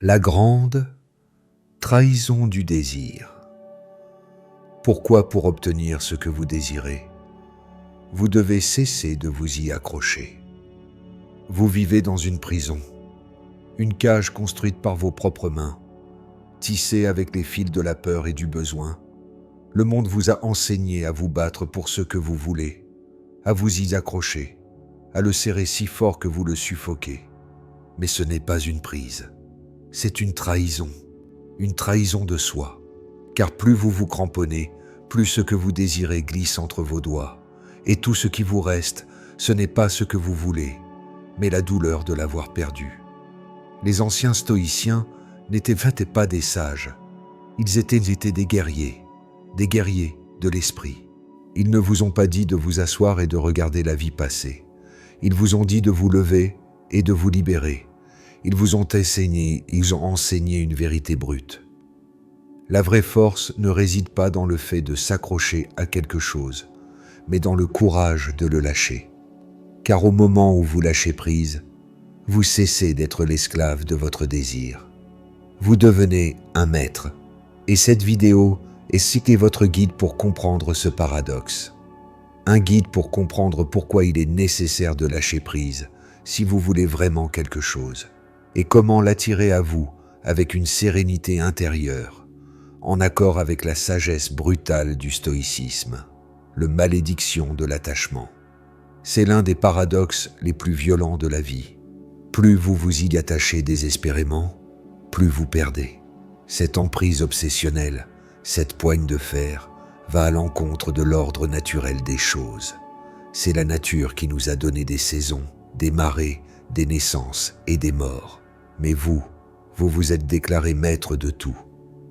La grande trahison du désir. Pourquoi pour obtenir ce que vous désirez, vous devez cesser de vous y accrocher. Vous vivez dans une prison, une cage construite par vos propres mains, tissée avec les fils de la peur et du besoin. Le monde vous a enseigné à vous battre pour ce que vous voulez, à vous y accrocher, à le serrer si fort que vous le suffoquez. Mais ce n'est pas une prise, c'est une trahison de soi. Car plus vous vous cramponnez, plus ce que vous désirez glisse entre vos doigts. Et tout ce qui vous reste, ce n'est pas ce que vous voulez, mais la douleur de l'avoir perdu. Les anciens stoïciens n'étaient pas des sages. Ils étaient des guerriers de l'esprit. Ils ne vous ont pas dit de vous asseoir et de regarder la vie passer. Ils vous ont dit de vous lever et de vous libérer. Ils vous ont enseigné une vérité brute. La vraie force ne réside pas dans le fait de s'accrocher à quelque chose, mais dans le courage de le lâcher. Car au moment où vous lâchez prise, vous cessez d'être l'esclave de votre désir. Vous devenez un maître. Et cette vidéo est votre guide pour comprendre ce paradoxe. Un guide pour comprendre pourquoi il est nécessaire de lâcher prise si vous voulez vraiment quelque chose. Et comment l'attirer à vous avec une sérénité intérieure, en accord avec la sagesse brutale du stoïcisme, le malédiction de l'attachement. C'est l'un des paradoxes les plus violents de la vie. Plus vous vous y attachez désespérément, plus vous perdez. Cette emprise obsessionnelle, cette poigne de fer, va à l'encontre de l'ordre naturel des choses. C'est la nature qui nous a donné des saisons, des marées, des naissances et des morts. Mais vous vous êtes déclaré maître de tout.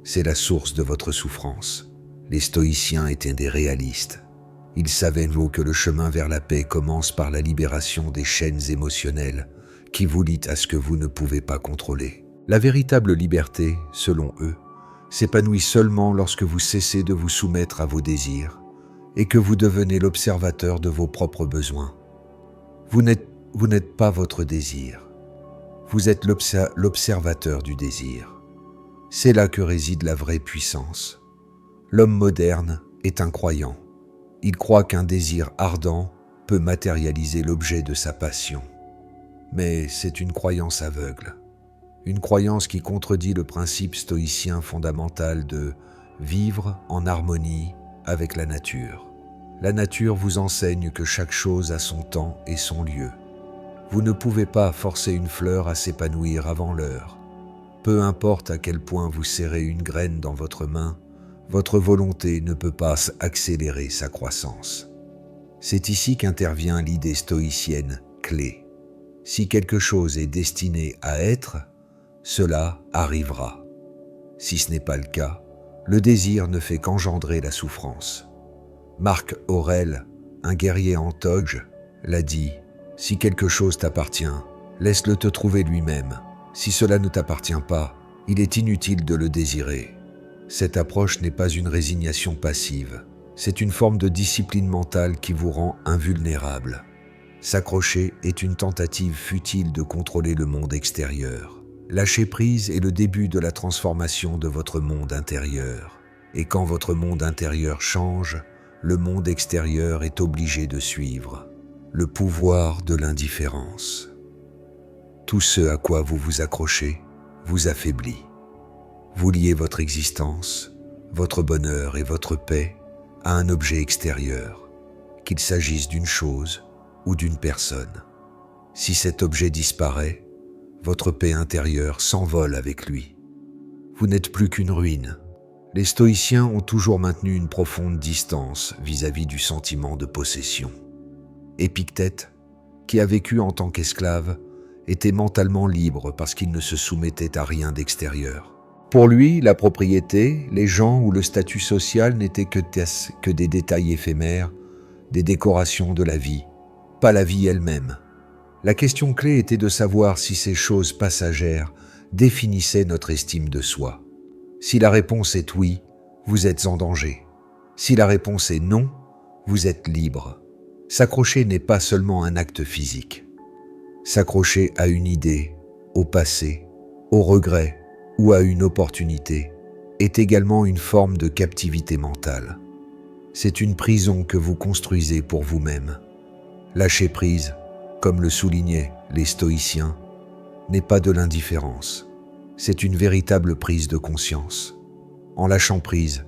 C'est la source de votre souffrance. Les stoïciens étaient des réalistes. Ils savaient, que le chemin vers la paix commence par la libération des chaînes émotionnelles qui vous lient à ce que vous ne pouvez pas contrôler. La véritable liberté, selon eux, s'épanouit seulement lorsque vous cessez de vous soumettre à vos désirs et que vous devenez l'observateur de vos propres besoins. Vous n'êtes pas votre désir. Vous êtes l'observateur du désir. C'est là que réside la vraie puissance. L'homme moderne est un croyant. Il croit qu'un désir ardent peut matérialiser l'objet de sa passion. Mais c'est une croyance aveugle. Une croyance qui contredit le principe stoïcien fondamental de vivre en harmonie avec la nature. La nature vous enseigne que chaque chose a son temps et son lieu. Vous ne pouvez pas forcer une fleur à s'épanouir avant l'heure. Peu importe à quel point vous serrez une graine dans votre main, votre volonté ne peut pas accélérer sa croissance. C'est ici qu'intervient l'idée stoïcienne clé. Si quelque chose est destiné à être, cela arrivera. Si ce n'est pas le cas, le désir ne fait qu'engendrer la souffrance. Marc Aurèle, un guerrier en toge, l'a dit: si quelque chose t'appartient, laisse-le te trouver lui-même. Si cela ne t'appartient pas, il est inutile de le désirer. Cette approche n'est pas une résignation passive, c'est une forme de discipline mentale qui vous rend invulnérable. S'accrocher est une tentative futile de contrôler le monde extérieur. Lâcher prise est le début de la transformation de votre monde intérieur. Et quand votre monde intérieur change, le monde extérieur est obligé de suivre. Le pouvoir de l'indifférence. Tout ce à quoi vous vous accrochez vous affaiblit. Vous liez votre existence, votre bonheur et votre paix à un objet extérieur, qu'il s'agisse d'une chose ou d'une personne. Si cet objet disparaît, votre paix intérieure s'envole avec lui. Vous n'êtes plus qu'une ruine. Les stoïciens ont toujours maintenu une profonde distance vis-à-vis du sentiment de possession. Épictète, qui a vécu en tant qu'esclave, était mentalement libre parce qu'il ne se soumettait à rien d'extérieur. Pour lui, la propriété, les gens ou le statut social n'étaient que des détails éphémères, des décorations de la vie, pas la vie elle-même. La question clé était de savoir si ces choses passagères définissaient notre estime de soi. Si la réponse est oui, vous êtes en danger. Si la réponse est non, vous êtes libre. S'accrocher n'est pas seulement un acte physique. S'accrocher à une idée, au passé, au regret ou à une opportunité est également une forme de captivité mentale. C'est une prison que vous construisez pour vous-même. Lâcher prise, comme le soulignaient les stoïciens, n'est pas de l'indifférence. C'est une véritable prise de conscience. En lâchant prise,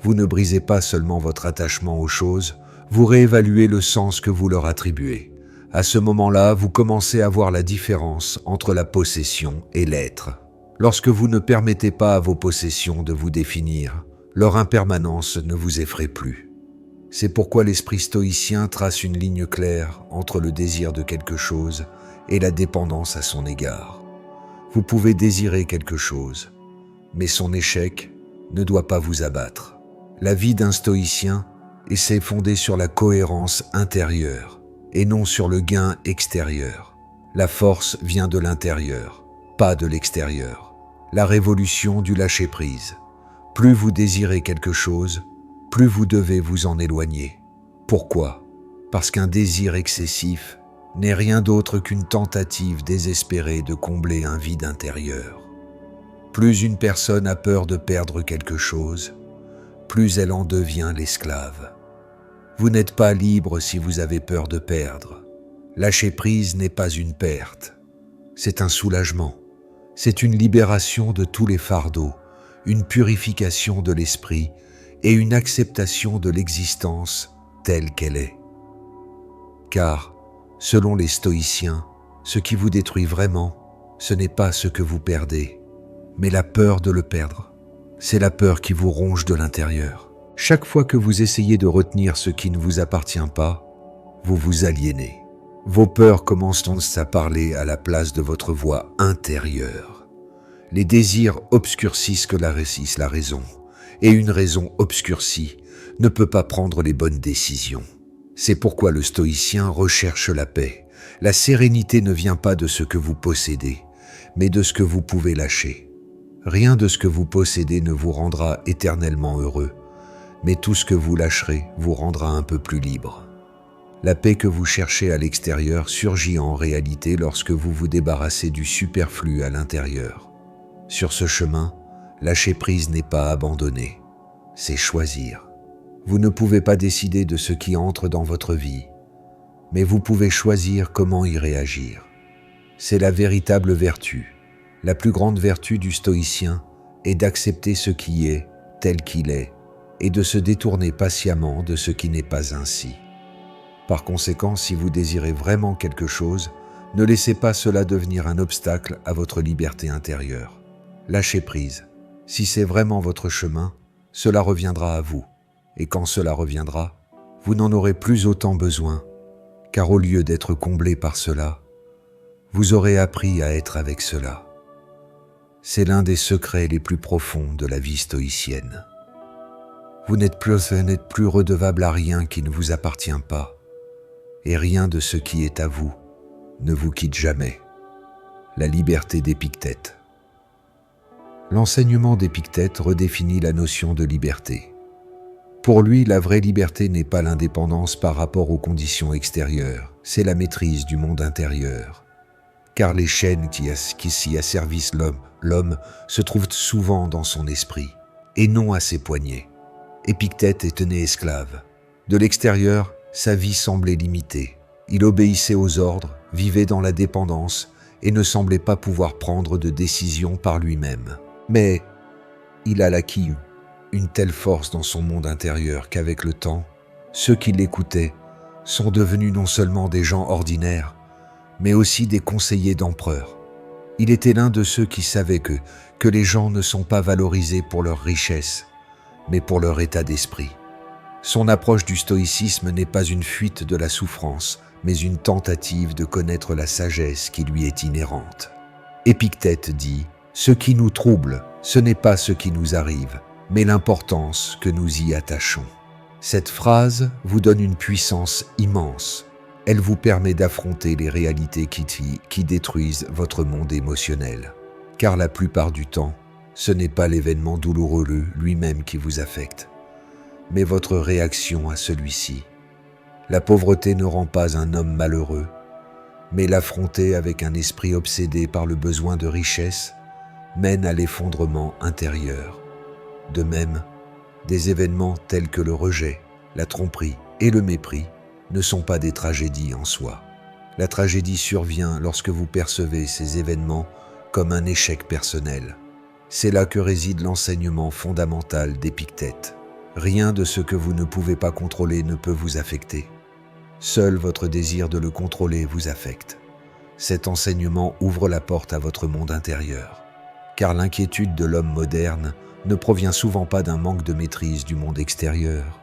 vous ne brisez pas seulement votre attachement aux choses, vous réévaluez le sens que vous leur attribuez. À ce moment-là, vous commencez à voir la différence entre la possession et l'être. Lorsque vous ne permettez pas à vos possessions de vous définir, leur impermanence ne vous effraie plus. C'est pourquoi l'esprit stoïcien trace une ligne claire entre le désir de quelque chose et la dépendance à son égard. Vous pouvez désirer quelque chose, mais son échec ne doit pas vous abattre. La vie d'un stoïcien est fondée sur la cohérence intérieure et non sur le gain extérieur. La force vient de l'intérieur, pas de l'extérieur. La révolution du lâcher-prise. Plus vous désirez quelque chose, plus vous devez vous en éloigner. Pourquoi ? Parce qu'un désir excessif n'est rien d'autre qu'une tentative désespérée de combler un vide intérieur. Plus une personne a peur de perdre quelque chose, plus elle en devient l'esclave. Vous n'êtes pas libre si vous avez peur de perdre. Lâcher prise n'est pas une perte, c'est un soulagement. C'est une libération de tous les fardeaux, une purification de l'esprit et une acceptation de l'existence telle qu'elle est. Car, selon les stoïciens, ce qui vous détruit vraiment, ce n'est pas ce que vous perdez, mais la peur de le perdre. C'est la peur qui vous ronge de l'intérieur. Chaque fois que vous essayez de retenir ce qui ne vous appartient pas, vous vous aliénez. Vos peurs commencent à parler à la place de votre voix intérieure. Les désirs obscurcissent la raison, et une raison obscurcie ne peut pas prendre les bonnes décisions. C'est pourquoi le stoïcien recherche la paix. La sérénité ne vient pas de ce que vous possédez, mais de ce que vous pouvez lâcher. Rien de ce que vous possédez ne vous rendra éternellement heureux, mais tout ce que vous lâcherez vous rendra un peu plus libre. La paix que vous cherchez à l'extérieur surgit en réalité lorsque vous vous débarrassez du superflu à l'intérieur. Sur ce chemin, lâcher prise n'est pas abandonner, c'est choisir. Vous ne pouvez pas décider de ce qui entre dans votre vie, mais vous pouvez choisir comment y réagir. C'est la véritable vertu. La plus grande vertu du stoïcien est d'accepter ce qui est tel qu'il est et de se détourner patiemment de ce qui n'est pas ainsi. Par conséquent, si vous désirez vraiment quelque chose, ne laissez pas cela devenir un obstacle à votre liberté intérieure. Lâchez prise. Si c'est vraiment votre chemin, cela reviendra à vous. Et quand cela reviendra, vous n'en aurez plus autant besoin, car au lieu d'être comblé par cela, vous aurez appris à être avec cela. C'est l'un des secrets les plus profonds de la vie stoïcienne. Vous n'êtes plus redevable à rien qui ne vous appartient pas, et rien de ce qui est à vous ne vous quitte jamais. La liberté d'Épictète. L'enseignement d'Épictète redéfinit la notion de liberté. Pour lui, la vraie liberté n'est pas l'indépendance par rapport aux conditions extérieures, c'est la maîtrise du monde intérieur. Car les chaînes qui s'y asservissent l'homme se trouvent souvent dans son esprit, et non à ses poignets. Épictète est né esclave. De l'extérieur, sa vie semblait limitée. Il obéissait aux ordres, vivait dans la dépendance et ne semblait pas pouvoir prendre de décision par lui-même. Mais il a acquis une telle force dans son monde intérieur qu'avec le temps, ceux qui l'écoutaient sont devenus non seulement des gens ordinaires, mais aussi des conseillers d'empereurs. Il était l'un de ceux qui savaient que les gens ne sont pas valorisés pour leur richesse, mais pour leur état d'esprit. Son approche du stoïcisme n'est pas une fuite de la souffrance, mais une tentative de connaître la sagesse qui lui est inhérente. Épictète dit « Ce qui nous trouble, ce n'est pas ce qui nous arrive, mais l'importance que nous y attachons. » Cette phrase vous donne une puissance immense. Elle vous permet d'affronter les réalités qui détruisent votre monde émotionnel. Car la plupart du temps, ce n'est pas l'événement douloureux lui-même qui vous affecte, mais votre réaction à celui-ci. La pauvreté ne rend pas un homme malheureux, mais l'affronter avec un esprit obsédé par le besoin de richesse mènent à l'effondrement intérieur. De même, des événements tels que le rejet, la tromperie et le mépris ne sont pas des tragédies en soi. La tragédie survient lorsque vous percevez ces événements comme un échec personnel. C'est là que réside l'enseignement fondamental d'Épictète. Rien de ce que vous ne pouvez pas contrôler ne peut vous affecter. Seul votre désir de le contrôler vous affecte. Cet enseignement ouvre la porte à votre monde intérieur. Car l'inquiétude de l'homme moderne ne provient souvent pas d'un manque de maîtrise du monde extérieur,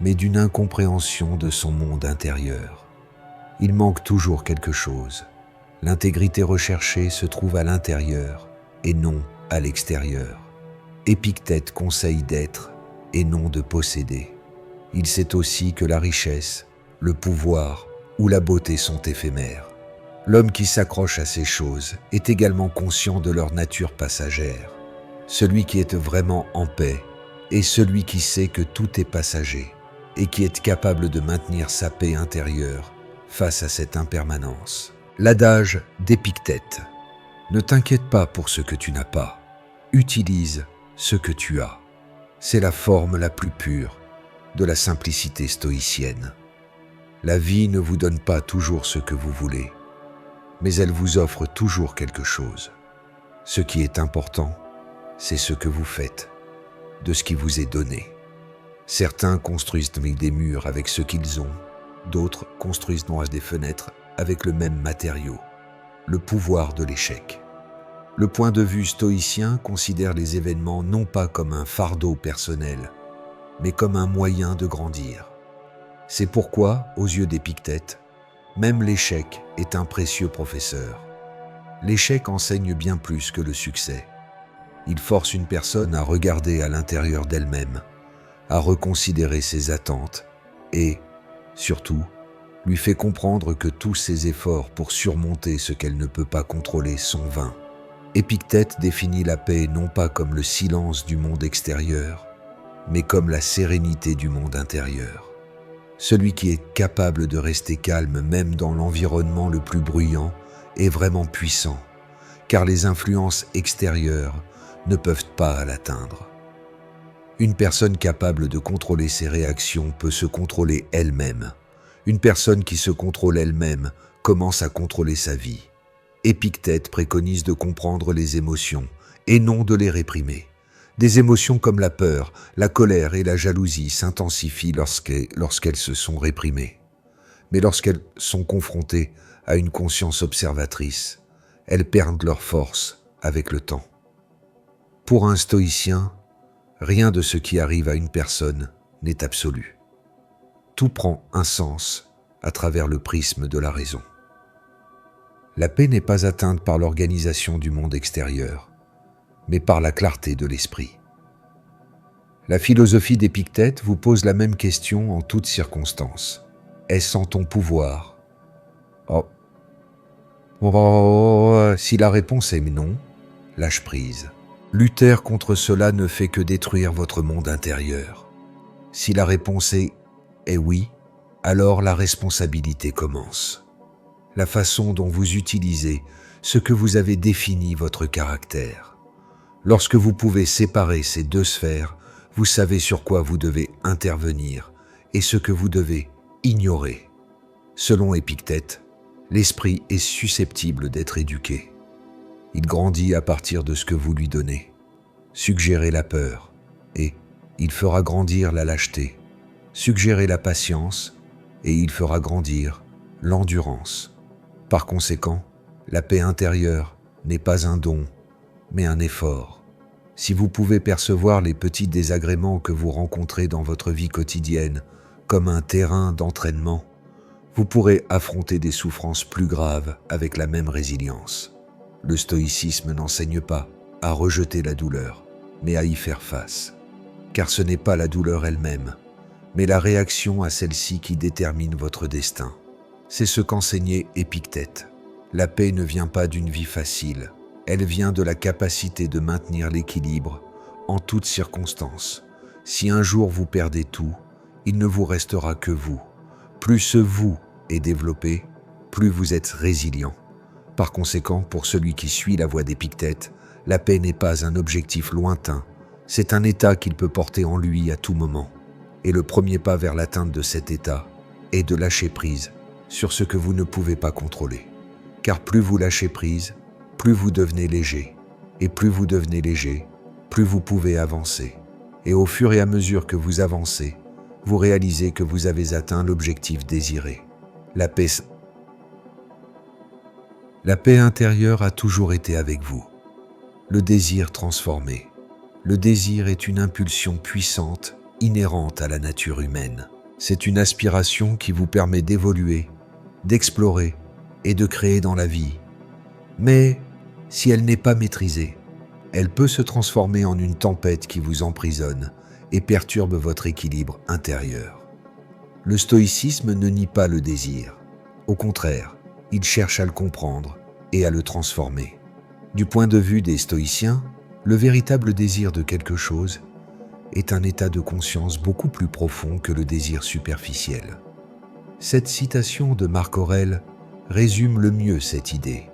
mais d'une incompréhension de son monde intérieur. Il manque toujours quelque chose. L'intégrité recherchée se trouve à l'intérieur et non à l'extérieur. Épictète conseille d'être et non de posséder. Il sait aussi que la richesse, le pouvoir ou la beauté sont éphémères. L'homme qui s'accroche à ces choses est également conscient de leur nature passagère. Celui qui est vraiment en paix est celui qui sait que tout est passager et qui est capable de maintenir sa paix intérieure face à cette impermanence. L'adage d'Épictète: ne t'inquiète pas pour ce que tu n'as pas, utilise ce que tu as. C'est la forme la plus pure de la simplicité stoïcienne. La vie ne vous donne pas toujours ce que vous voulez, mais elle vous offre toujours quelque chose. Ce qui est important, c'est ce que vous faites de ce qui vous est donné. Certains construisent des murs avec ce qu'ils ont, d'autres construisent des fenêtres avec le même matériau. Le pouvoir de l'échec. Le point de vue stoïcien considère les événements non pas comme un fardeau personnel, mais comme un moyen de grandir. C'est pourquoi, aux yeux d'Épictète, même l'échec est un précieux professeur. L'échec enseigne bien plus que le succès. Il force une personne à regarder à l'intérieur d'elle-même, à reconsidérer ses attentes et, surtout, lui fait comprendre que tous ses efforts pour surmonter ce qu'elle ne peut pas contrôler sont vains. Épictète définit la paix non pas comme le silence du monde extérieur, mais comme la sérénité du monde intérieur. Celui qui est capable de rester calme même dans l'environnement le plus bruyant est vraiment puissant, car les influences extérieures ne peuvent pas l'atteindre. Une personne capable de contrôler ses réactions peut se contrôler elle-même. Une personne qui se contrôle elle-même commence à contrôler sa vie. Épictète préconise de comprendre les émotions et non de les réprimer. Des émotions comme la peur, la colère et la jalousie s'intensifient lorsqu'elles se sont réprimées. Mais lorsqu'elles sont confrontées à une conscience observatrice, elles perdent leur force avec le temps. Pour un stoïcien, rien de ce qui arrive à une personne n'est absolu. Tout prend un sens à travers le prisme de la raison. La paix n'est pas atteinte par l'organisation du monde extérieur, mais par la clarté de l'esprit. La philosophie d'Épictète vous pose la même question en toutes circonstances. Est-ce en ton pouvoir? Si la réponse est non, lâche prise. Lutter contre cela ne fait que détruire votre monde intérieur. Si la réponse est oui, alors la responsabilité commence. La façon dont vous utilisez ce que vous avez défini votre caractère. Lorsque vous pouvez séparer ces deux sphères, vous savez sur quoi vous devez intervenir et ce que vous devez ignorer. Selon Épictète, l'esprit est susceptible d'être éduqué. Il grandit à partir de ce que vous lui donnez. Suggérez la peur et il fera grandir la lâcheté. Suggérez la patience et il fera grandir l'endurance. Par conséquent, la paix intérieure n'est pas un don, mais un effort. Si vous pouvez percevoir les petits désagréments que vous rencontrez dans votre vie quotidienne comme un terrain d'entraînement, vous pourrez affronter des souffrances plus graves avec la même résilience. Le stoïcisme n'enseigne pas à rejeter la douleur, mais à y faire face. Car ce n'est pas la douleur elle-même, mais la réaction à celle-ci qui détermine votre destin. C'est ce qu'enseignait Épictète. La paix ne vient pas d'une vie facile, elle vient de la capacité de maintenir l'équilibre en toutes circonstances. Si un jour vous perdez tout, il ne vous restera que vous. Plus ce vous est développé, plus vous êtes résilient. Par conséquent, pour celui qui suit la voie d'Épictète, La paix n'est pas un objectif lointain, c'est un état qu'il peut porter en lui à tout moment. Et le premier pas vers l'atteinte de cet état est de lâcher prise sur ce que vous ne pouvez pas contrôler. Car plus vous lâchez prise, plus vous devenez léger. Et plus vous devenez léger, plus vous pouvez avancer. Et au fur et à mesure que vous avancez, vous réalisez que vous avez atteint l'objectif désiré. La paix intérieure a toujours été avec vous. Le désir transformé. Le désir est une impulsion puissante, inhérente à la nature humaine. C'est une aspiration qui vous permet d'évoluer, d'explorer et de créer dans la vie. Mais si elle n'est pas maîtrisée, elle peut se transformer en une tempête qui vous emprisonne et perturbe votre équilibre intérieur. Le stoïcisme ne nie pas le désir. Au contraire, il cherche à le comprendre et à le transformer. Du point de vue des stoïciens, le véritable désir de quelque chose est un état de conscience beaucoup plus profond que le désir superficiel. Cette citation de Marc Aurèle résume le mieux cette idée.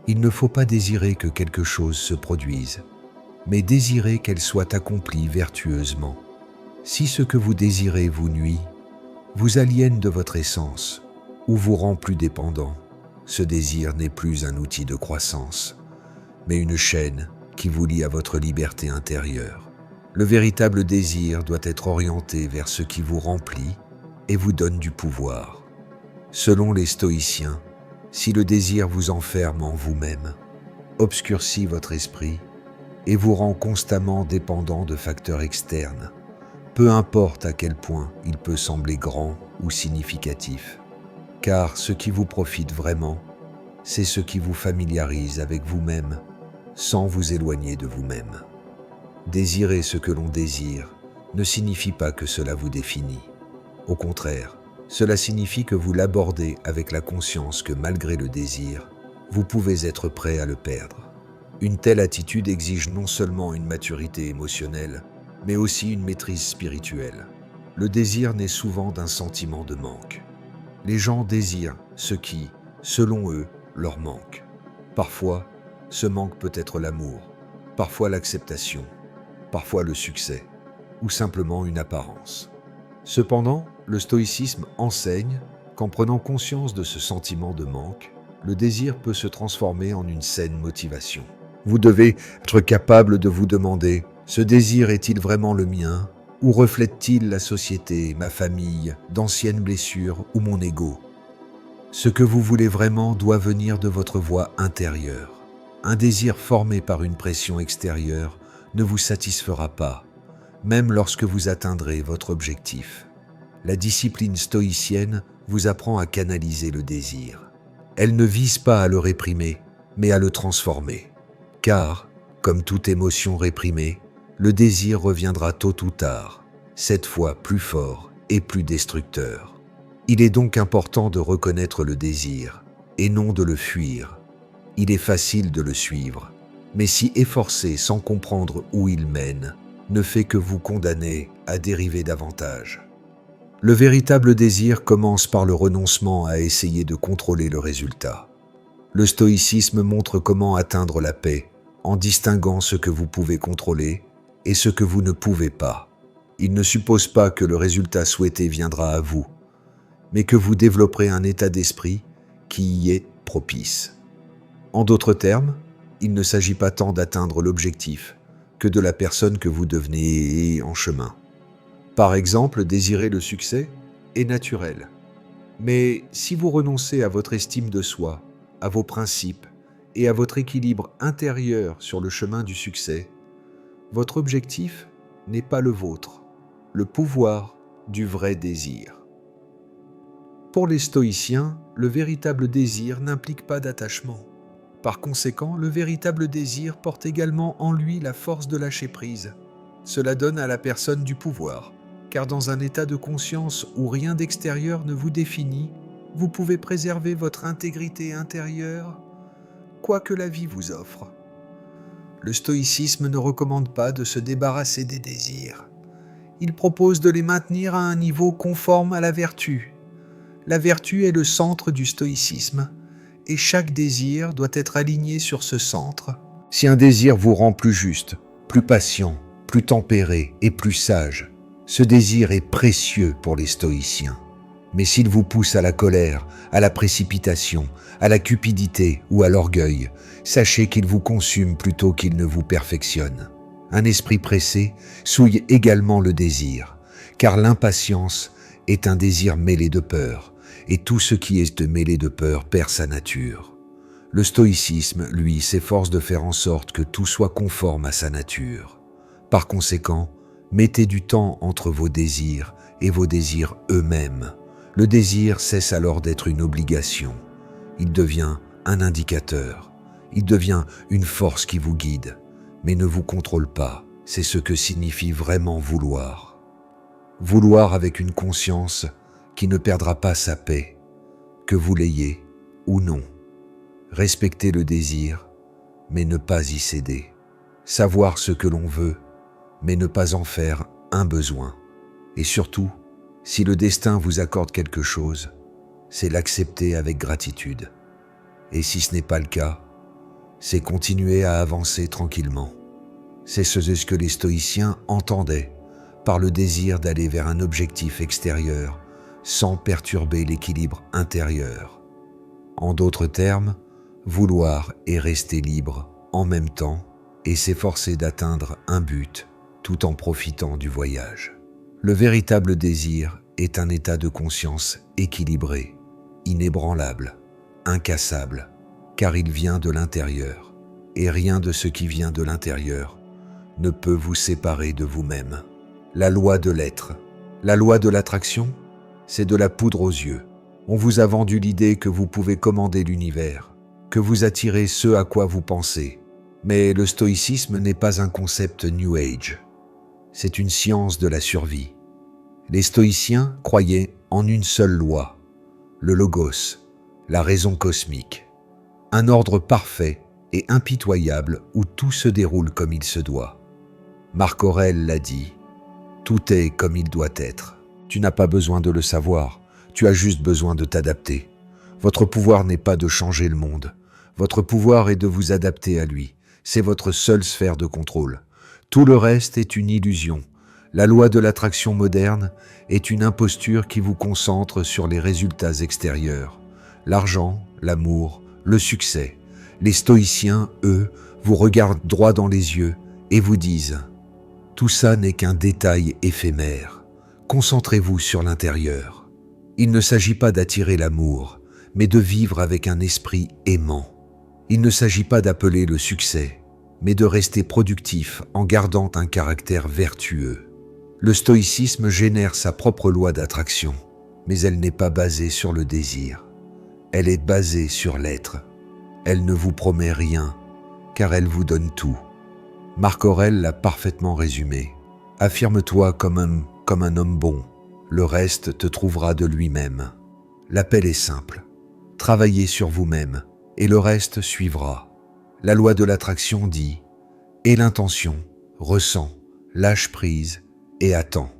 Il ne faut pas désirer que quelque chose se produise, mais désirer qu'elle soit accomplie vertueusement. Si ce que vous désirez vous nuit, vous aliène de votre essence ou vous rend plus dépendant, ce désir n'est plus un outil de croissance, mais une chaîne qui vous lie à votre liberté intérieure. Le véritable désir doit être orienté vers ce qui vous remplit et vous donne du pouvoir. Selon les stoïciens, si le désir vous enferme en vous-même, obscurcit votre esprit et vous rend constamment dépendant de facteurs externes, peu importe à quel point il peut sembler grand ou significatif, car ce qui vous profite vraiment, c'est ce qui vous familiarise avec vous-même sans vous éloigner de vous-même. Désirer ce que l'on désire ne signifie pas que cela vous définit. Au contraire, cela signifie que vous l'abordez avec la conscience que malgré le désir, vous pouvez être prêt à le perdre. Une telle attitude exige non seulement une maturité émotionnelle, mais aussi une maîtrise spirituelle. Le désir naît souvent d'un sentiment de manque. Les gens désirent ce qui, selon eux, leur manque. Parfois, ce manque peut être l'amour, parfois l'acceptation, parfois le succès, ou simplement une apparence. Cependant, le stoïcisme enseigne qu'en prenant conscience de ce sentiment de manque, le désir peut se transformer en une saine motivation. Vous devez être capable de vous demander « Ce désir est-il vraiment le mien ? Ou reflète-t-il la société, ma famille, d'anciennes blessures ou mon ego ?» Ce que vous voulez vraiment doit venir de votre voix intérieure. Un désir formé par une pression extérieure ne vous satisfera pas, même lorsque vous atteindrez votre objectif. La discipline stoïcienne vous apprend à canaliser le désir. Elle ne vise pas à le réprimer, mais à le transformer. Car, comme toute émotion réprimée, le désir reviendra tôt ou tard, cette fois plus fort et plus destructeur. Il est donc important de reconnaître le désir, et non de le fuir. Il est facile de le suivre, mais s'y efforcer sans comprendre où il mène, ne fait que vous condamner à dériver davantage. Le véritable désir commence par le renoncement à essayer de contrôler le résultat. Le stoïcisme montre comment atteindre la paix en distinguant ce que vous pouvez contrôler et ce que vous ne pouvez pas. Il ne suppose pas que le résultat souhaité viendra à vous, mais que vous développerez un état d'esprit qui y est propice. En d'autres termes, il ne s'agit pas tant d'atteindre l'objectif que de la personne que vous devenez en chemin. Par exemple, désirer le succès est naturel. Mais si vous renoncez à votre estime de soi, à vos principes et à votre équilibre intérieur sur le chemin du succès, votre objectif n'est pas le vôtre, le pouvoir du vrai désir. Pour les stoïciens, le véritable désir n'implique pas d'attachement. Par conséquent, le véritable désir porte également en lui la force de lâcher prise. Cela donne à la personne du pouvoir, car dans un état de conscience où rien d'extérieur ne vous définit, vous pouvez préserver votre intégrité intérieure, quoi que la vie vous offre. Le stoïcisme ne recommande pas de se débarrasser des désirs. Il propose de les maintenir à un niveau conforme à la vertu. La vertu est le centre du stoïcisme, et chaque désir doit être aligné sur ce centre Si un désir vous rend plus juste, plus patient, plus tempéré et plus sage, ce désir est précieux pour les stoïciens. Mais s'il vous pousse à la colère, à la précipitation, à la cupidité ou à l'orgueil, sachez qu'il vous consume plutôt qu'il ne vous perfectionne. Un esprit pressé souille également le désir, car l'impatience est un désir mêlé de peur, et tout ce qui est mêlé de peur perd sa nature. Le stoïcisme, lui, s'efforce de faire en sorte que tout soit conforme à sa nature. Par conséquent, mettez du temps entre vos désirs et vos désirs eux-mêmes. Le désir cesse alors d'être une obligation. Il devient un indicateur. Il devient une force qui vous guide, mais ne vous contrôle pas. C'est ce que signifie vraiment vouloir. Vouloir avec une conscience qui ne perdra pas sa paix, que vous l'ayez ou non. Respecter le désir, mais ne pas y céder. Savoir ce que l'on veut, mais ne pas en faire un besoin. Et surtout, si le destin vous accorde quelque chose, c'est l'accepter avec gratitude. Et si ce n'est pas le cas, c'est continuer à avancer tranquillement. C'est ce que les stoïciens entendaient par le désir d'aller vers un objectif extérieur sans perturber l'équilibre intérieur. En d'autres termes, vouloir et rester libre en même temps et s'efforcer d'atteindre un but tout en profitant du voyage. Le véritable désir est un état de conscience équilibré, inébranlable, incassable, car il vient de l'intérieur, et rien de ce qui vient de l'intérieur ne peut vous séparer de vous-même. La loi de l'être, la loi de l'attraction, c'est de la poudre aux yeux. On vous a vendu l'idée que vous pouvez commander l'univers, que vous attirez ce à quoi vous pensez. Mais le stoïcisme n'est pas un concept New Age. C'est une science de la survie. Les stoïciens croyaient en une seule loi, le logos, la raison cosmique, un ordre parfait et impitoyable où tout se déroule comme il se doit. Marc Aurèle l'a dit, tout est comme il doit être. Tu n'as pas besoin de le savoir, tu as juste besoin de t'adapter. Votre pouvoir n'est pas de changer le monde, votre pouvoir est de vous adapter à lui. C'est votre seule sphère de contrôle. Tout le reste est une illusion. La loi de l'attraction moderne est une imposture qui vous concentre sur les résultats extérieurs. L'argent, l'amour, le succès. Les stoïciens, eux, vous regardent droit dans les yeux et vous disent « Tout ça n'est qu'un détail éphémère. Concentrez-vous sur l'intérieur. » Il ne s'agit pas d'attirer l'amour, mais de vivre avec un esprit aimant. Il ne s'agit pas d'appeler le succès, mais de rester productif en gardant un caractère vertueux. Le stoïcisme génère sa propre loi d'attraction, mais elle n'est pas basée sur le désir. Elle est basée sur l'être. Elle ne vous promet rien, car elle vous donne tout. Marc Aurèle l'a parfaitement résumé. Affirme-toi comme un homme bon. Le reste te trouvera de lui-même. L'appel est simple. Travaillez sur vous-même, et le reste suivra. La loi de l'attraction dit « Aie l'intention, ressens, lâche prise et attends ».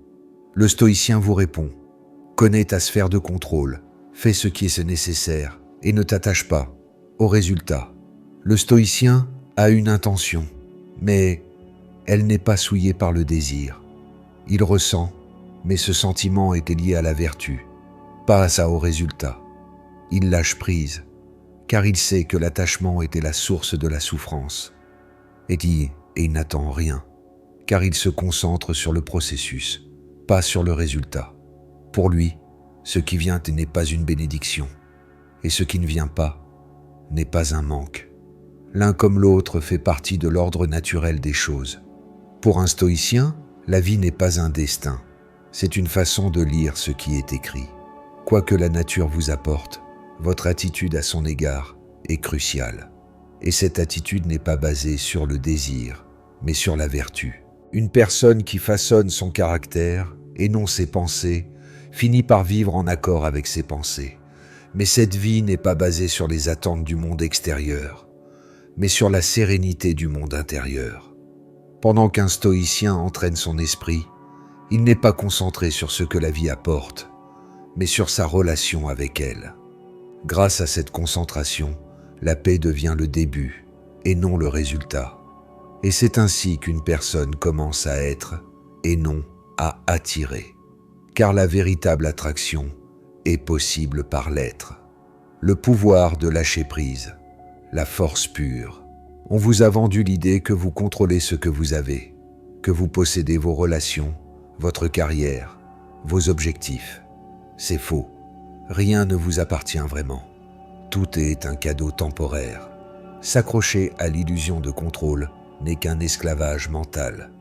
Le stoïcien vous répond « Connais ta sphère de contrôle, fais ce qui est nécessaire et ne t'attache pas au résultat ». Le stoïcien a une intention, mais elle n'est pas souillée par le désir. Il ressent, mais ce sentiment est lié à la vertu, pas au résultat. Il lâche prise, car il sait que l'attachement était la source de la souffrance. Et il n'attend rien, car il se concentre sur le processus, pas sur le résultat. Pour lui, ce qui vient n'est pas une bénédiction, et ce qui ne vient pas n'est pas un manque. L'un comme l'autre fait partie de l'ordre naturel des choses. Pour un stoïcien, la vie n'est pas un destin, c'est une façon de lire ce qui est écrit. Quoi que la nature vous apporte, votre attitude à son égard est cruciale. Et cette attitude n'est pas basée sur le désir, mais sur la vertu. Une personne qui façonne son caractère et non ses pensées finit par vivre en accord avec ses pensées. Mais cette vie n'est pas basée sur les attentes du monde extérieur, mais sur la sérénité du monde intérieur. Pendant qu'un stoïcien entraîne son esprit, il n'est pas concentré sur ce que la vie apporte, mais sur sa relation avec elle. Grâce à cette concentration, la paix devient le début, et non le résultat. Et c'est ainsi qu'une personne commence à être et non à attirer. Car la véritable attraction est possible par l'être. Le pouvoir de lâcher prise, la force pure. On vous a vendu l'idée que vous contrôlez ce que vous avez, que vous possédez vos relations, votre carrière, vos objectifs. C'est faux. Rien ne vous appartient vraiment. Tout est un cadeau temporaire. S'accrocher à l'illusion de contrôle n'est qu'un esclavage mental.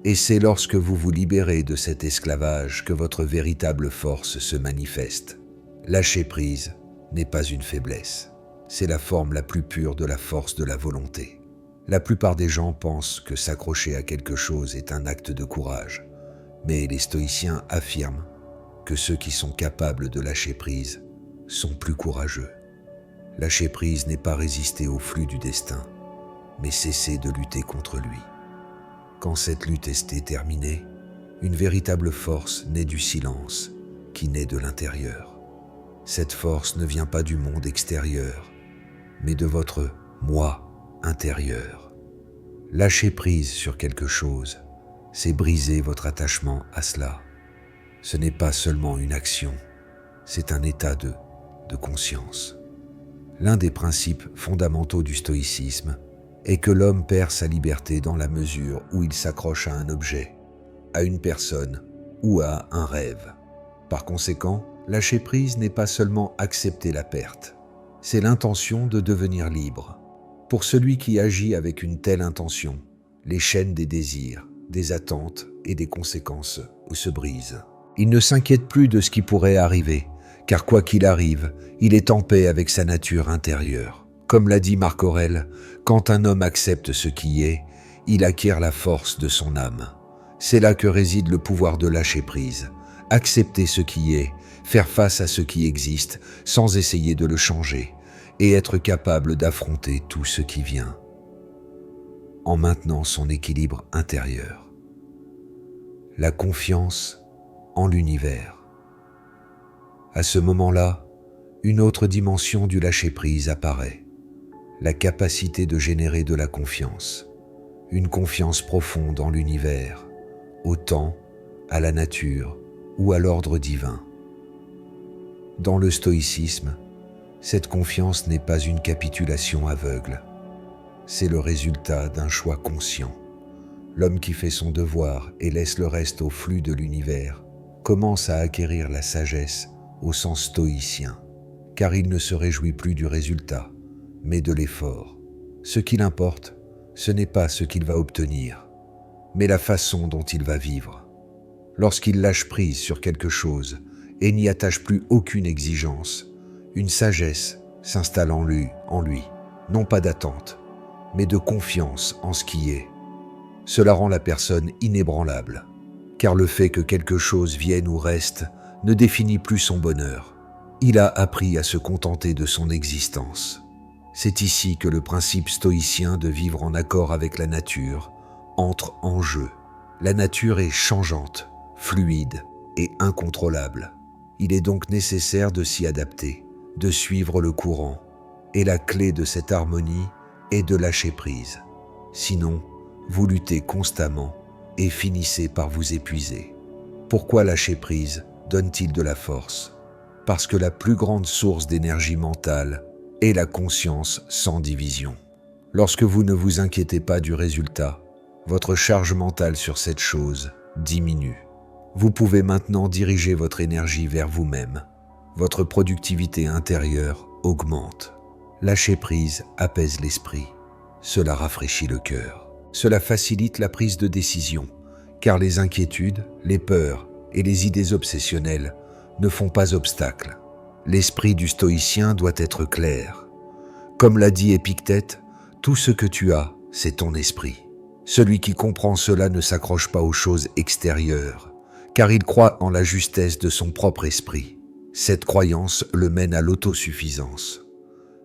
Et c'est lorsque vous vous libérez de cet esclavage que votre véritable force se manifeste. Lâcher prise n'est pas une faiblesse. C'est la forme la plus pure de la force de la volonté. La plupart des gens pensent que s'accrocher à quelque chose est un acte de courage. Mais les stoïciens affirment que ceux qui sont capables de lâcher prise sont plus courageux. Lâcher prise n'est pas résister au flux du destin, mais cesser de lutter contre lui. Quand cette lutte est terminée, une véritable force naît du silence, qui naît de l'intérieur. Cette force ne vient pas du monde extérieur, mais de votre moi intérieur. Lâcher prise sur quelque chose, c'est briser votre attachement à cela. Ce n'est pas seulement une action, c'est un état de conscience. L'un des principes fondamentaux du stoïcisme est que l'homme perd sa liberté dans la mesure où il s'accroche à un objet, à une personne ou à un rêve. Par conséquent, lâcher prise n'est pas seulement accepter la perte, c'est l'intention de devenir libre. Pour celui qui agit avec une telle intention, les chaînes des désirs, des attentes et des conséquences se brisent. Il ne s'inquiète plus de ce qui pourrait arriver, car quoi qu'il arrive, il est en paix avec sa nature intérieure. Comme l'a dit Marc Aurèle, quand un homme accepte ce qui est, il acquiert la force de son âme. C'est là que réside le pouvoir de lâcher prise. Accepter ce qui est, faire face à ce qui existe sans essayer de le changer, et être capable d'affronter tout ce qui vient, en maintenant son équilibre intérieur. La confiance en l'univers. À ce moment-là, une autre dimension du lâcher-prise apparaît, la capacité de générer de la confiance, une confiance profonde en l'univers, au temps, à la nature ou à l'ordre divin. Dans le stoïcisme, cette confiance n'est pas une capitulation aveugle, c'est le résultat d'un choix conscient. L'homme qui fait son devoir et laisse le reste au flux de l'univers commence à acquérir la sagesse au sens stoïcien, car il ne se réjouit plus du résultat, mais de l'effort. Ce qu'il importe, ce n'est pas ce qu'il va obtenir, mais la façon dont il va vivre. Lorsqu'il lâche prise sur quelque chose et n'y attache plus aucune exigence, une sagesse s'installe en lui, non pas d'attente, mais de confiance en ce qui est. Cela rend la personne inébranlable, car le fait que quelque chose vienne ou reste ne définit plus son bonheur. Il a appris à se contenter de son existence. C'est ici que le principe stoïcien de vivre en accord avec la nature entre en jeu. La nature est changeante, fluide et incontrôlable. Il est donc nécessaire de s'y adapter, de suivre le courant. Et la clé de cette harmonie est de lâcher prise. Sinon, vous luttez constamment et finissez par vous épuiser. Pourquoi lâcher prise donne-t-il de la force? Parce que la plus grande source d'énergie mentale est la conscience sans division. Lorsque vous ne vous inquiétez pas du résultat, votre charge mentale sur cette chose diminue. Vous pouvez maintenant diriger votre énergie vers vous-même. Votre productivité intérieure augmente. Lâcher prise apaise l'esprit. Cela rafraîchit le cœur. Cela facilite la prise de décision, car les inquiétudes, les peurs et les idées obsessionnelles ne font pas obstacle. L'esprit du stoïcien doit être clair. Comme l'a dit Épictète, tout ce que tu as, c'est ton esprit. Celui qui comprend cela ne s'accroche pas aux choses extérieures, car il croit en la justesse de son propre esprit. Cette croyance le mène à l'autosuffisance.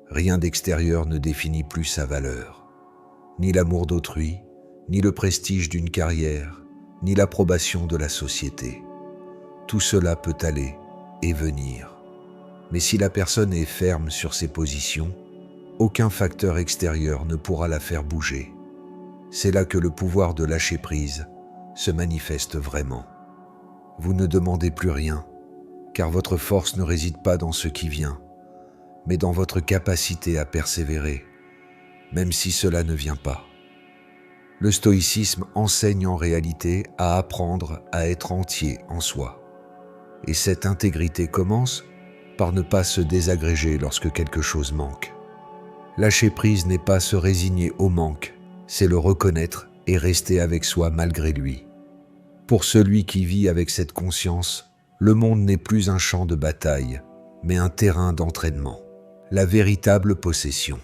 Rien d'extérieur ne définit plus sa valeur. Ni l'amour d'autrui, ni le prestige d'une carrière, ni l'approbation de la société. Tout cela peut aller et venir. Mais si la personne est ferme sur ses positions, aucun facteur extérieur ne pourra la faire bouger. C'est là que le pouvoir de lâcher prise se manifeste vraiment. Vous ne demandez plus rien, car votre force ne réside pas dans ce qui vient, mais dans votre capacité à persévérer, même si cela ne vient pas. Le stoïcisme enseigne en réalité à apprendre à être entier en soi. Et cette intégrité commence par ne pas se désagréger lorsque quelque chose manque. Lâcher prise n'est pas se résigner au manque, c'est le reconnaître et rester avec soi malgré lui. Pour celui qui vit avec cette conscience, le monde n'est plus un champ de bataille, mais un terrain d'entraînement. La véritable possession.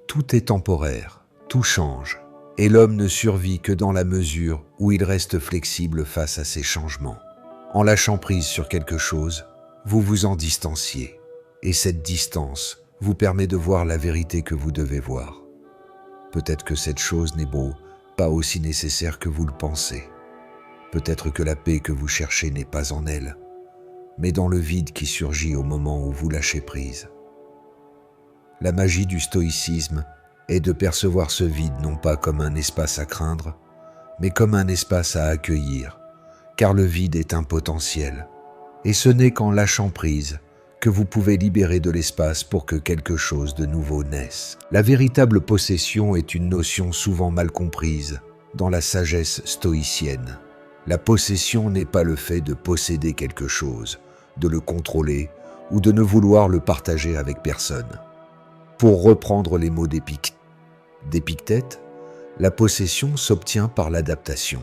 Tout est temporaire, tout change, et l'homme ne survit que dans la mesure où il reste flexible face à ces changements. En lâchant prise sur quelque chose, vous vous en distanciez, et cette distance vous permet de voir la vérité que vous devez voir. Peut-être que cette chose n'est pas aussi nécessaire que vous le pensez. Peut-être que la paix que vous cherchez n'est pas en elle, mais dans le vide qui surgit au moment où vous lâchez prise. La magie du stoïcisme est de percevoir ce vide non pas comme un espace à craindre, mais comme un espace à accueillir, car le vide est un potentiel. Et ce n'est qu'en lâchant prise que vous pouvez libérer de l'espace pour que quelque chose de nouveau naisse. La véritable possession est une notion souvent mal comprise dans la sagesse stoïcienne. La possession n'est pas le fait de posséder quelque chose, de le contrôler ou de ne vouloir le partager avec personne. Pour reprendre les mots d'Épictète, la possession s'obtient par l'adaptation.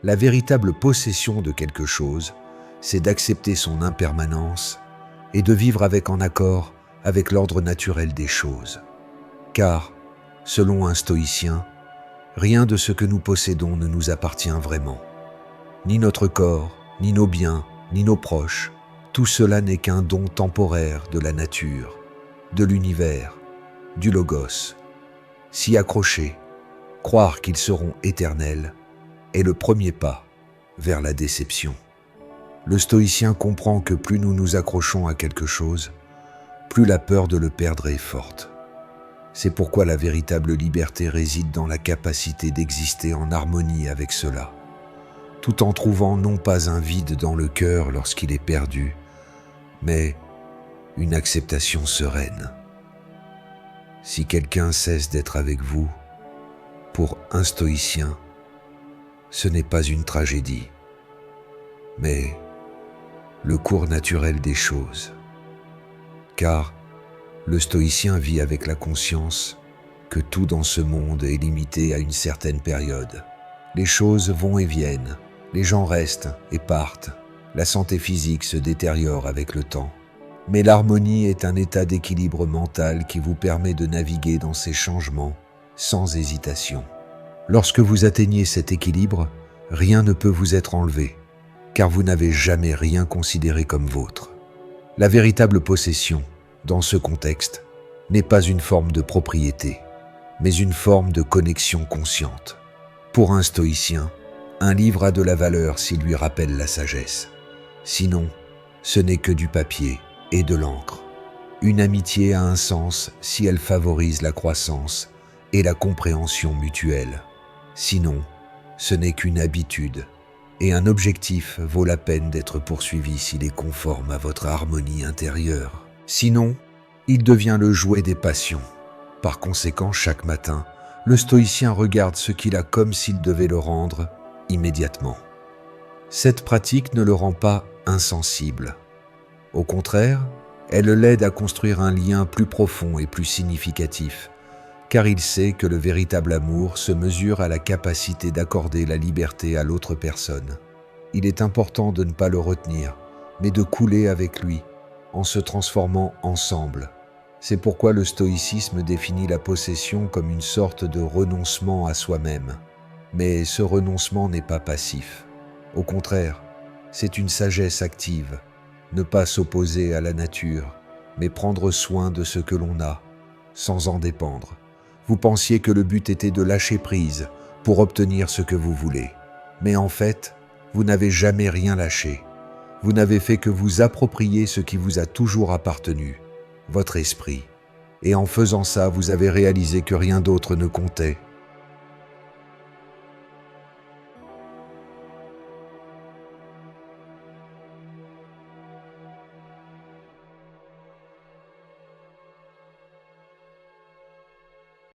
La véritable possession de quelque chose, c'est d'accepter son impermanence et de vivre en accord avec l'ordre naturel des choses. Car, selon un stoïcien, rien de ce que nous possédons ne nous appartient vraiment. Ni notre corps, ni nos biens, ni nos proches, tout cela n'est qu'un don temporaire de la nature, de l'univers, du logos. S'y accrocher, croire qu'ils seront éternels, est le premier pas vers la déception. Le stoïcien comprend que plus nous nous accrochons à quelque chose, plus la peur de le perdre est forte. C'est pourquoi la véritable liberté réside dans la capacité d'exister en harmonie avec cela, tout en trouvant non pas un vide dans le cœur lorsqu'il est perdu, mais une acceptation sereine. Si quelqu'un cesse d'être avec vous, pour un stoïcien, ce n'est pas une tragédie, mais le cours naturel des choses. Car le stoïcien vit avec la conscience que tout dans ce monde est limité à une certaine période. Les choses vont et viennent, les gens restent et partent, la santé physique se détériore avec le temps. Mais l'harmonie est un état d'équilibre mental qui vous permet de naviguer dans ces changements sans hésitation. Lorsque vous atteignez cet équilibre, rien ne peut vous être enlevé, car vous n'avez jamais rien considéré comme vôtre. La véritable possession, dans ce contexte, n'est pas une forme de propriété, mais une forme de connexion consciente. Pour un stoïcien, un livre a de la valeur s'il lui rappelle la sagesse. Sinon, ce n'est que du papier et de l'encre. Une amitié a un sens si elle favorise la croissance et la compréhension mutuelle. Sinon, ce n'est qu'une habitude, et un objectif vaut la peine d'être poursuivi s'il est conforme à votre harmonie intérieure. Sinon, il devient le jouet des passions. Par conséquent, chaque matin, le stoïcien regarde ce qu'il a comme s'il devait le rendre immédiatement. Cette pratique ne le rend pas insensible. Au contraire, elle l'aide à construire un lien plus profond et plus significatif, car il sait que le véritable amour se mesure à la capacité d'accorder la liberté à l'autre personne. Il est important de ne pas le retenir, mais de couler avec lui, en se transformant ensemble. C'est pourquoi le stoïcisme définit la possession comme une sorte de renoncement à soi-même. Mais ce renoncement n'est pas passif. Au contraire, c'est une sagesse active. Ne pas s'opposer à la nature, mais prendre soin de ce que l'on a, sans en dépendre. Vous pensiez que le but était de lâcher prise pour obtenir ce que vous voulez. Mais en fait, vous n'avez jamais rien lâché. Vous n'avez fait que vous approprier ce qui vous a toujours appartenu, votre esprit. et en faisant ça, vous avez réalisé que rien d'autre ne comptait,